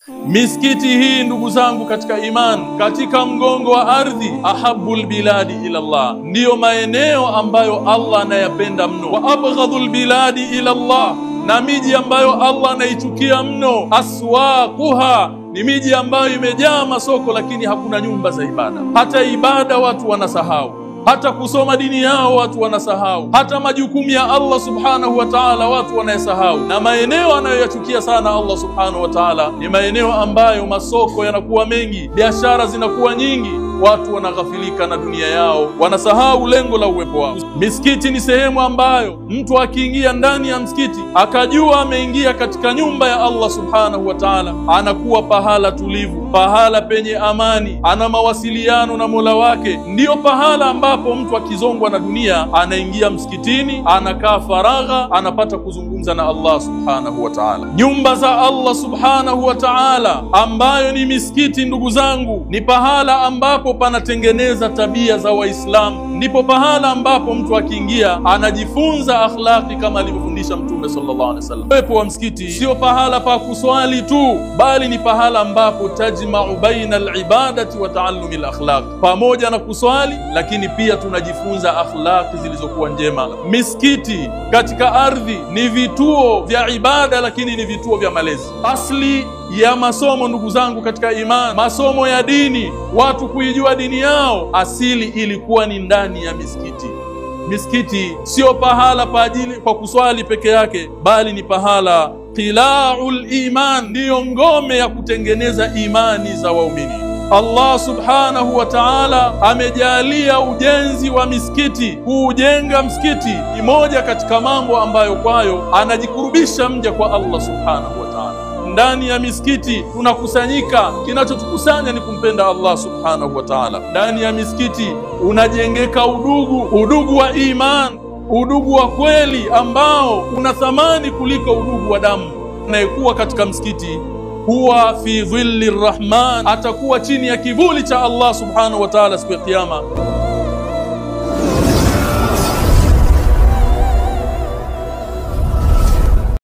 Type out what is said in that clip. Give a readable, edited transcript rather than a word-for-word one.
Misikiti hii ndugu zangu katika iman, katika mgongo wa ardhi, ahabbul biladi ila Allah, ndiyo maeneo ambayo Allah anayapenda mno. Wa abghadul biladi ila Allah, na miji ambayo Allah anaichukia mno. Aswaquha, ni miji ambayo imejaa masoko lakini hakuna nyumba za ibada. Hata ibada watu wanasahau, hata kusoma dini yao watu wanasahau, hata majukumu ya Allah subhanahu wa ta'ala watu wanayasahau. Na maeneo anayoyachukia sana Allah subhanahu wa ta'ala ni maeneo ambayo masoko yanakuwa mengi, biashara zinakuwa nyingi, watu wanaghafilika na dunia yao, wanasahau lengo la uwepo wao. Misikiti ni sehemu ambayo mtu akiingia ndani ya msikiti akajua ameingia katika nyumba ya Allah subhanahu wa ta'ala, anakuwa pahala tulivu, pahala penye amani, ana mawasiliano na Mola wake. Ndiyo pahala ambapo mtu akizongwa na dunia anaingia msikitini, anakaa faragha, anapata kuzungumza na Allah subhanahu wa ta'ala. Nyumba za Allah subhanahu wa ta'ala ambayo ni misikiti, ndugu zangu, ni pahala ambapo panatengeneza tabia za Waislamu. Ndipo pahala ambapo mtu akiingia anajifunza akhlaqi kama alivyofundisha Mtume sallallahu alaihi wasallam. Uwepo wa msikiti sio pahala pa kuswali tu, bali ni pahala ambapo tajma'u baina al-ibadati wa ta'allumi al-akhlaq. Pamoja na kuswali, lakini pia tunajifunza akhlaqi zilizokuwa njema. Misikiti katika ardhi ni vituo vya ibada, lakini ni vituo vya malezi. Asli ya masomo, ndugu zangu katika iman, masomo ya dini, watu kuijua dini yao, asili ilikuwa ni ndani ya misikiti. Misikiti sio pahala pa ajili kwa kuswali peke yake, bali ni pahala qila'ul iman, ndiyo ngome ya kutengeneza imani za waumini. Allah subhanahu wa ta'ala amejalia ujenzi wa misikiti. Kuujenga msikiti ni moja katika mambo ambayo kwayo anajikurubisha mja kwa Allah subhanahu wa ta'ala. Ndani ya misikiti tunakusanyika, kinachotukusanya ni kumpenda Allah subhanahu wa ta'ala. Ndani ya misikiti unajengeka udugu wa iman, udugu wa kweli ambao una thamani kuliko udugu wa damu. Anayekuwa katika msikiti huwa fi dhilli rahman, atakuwa chini ya kivuli cha Allah subhanahu wa ta'ala siku ya kiyama.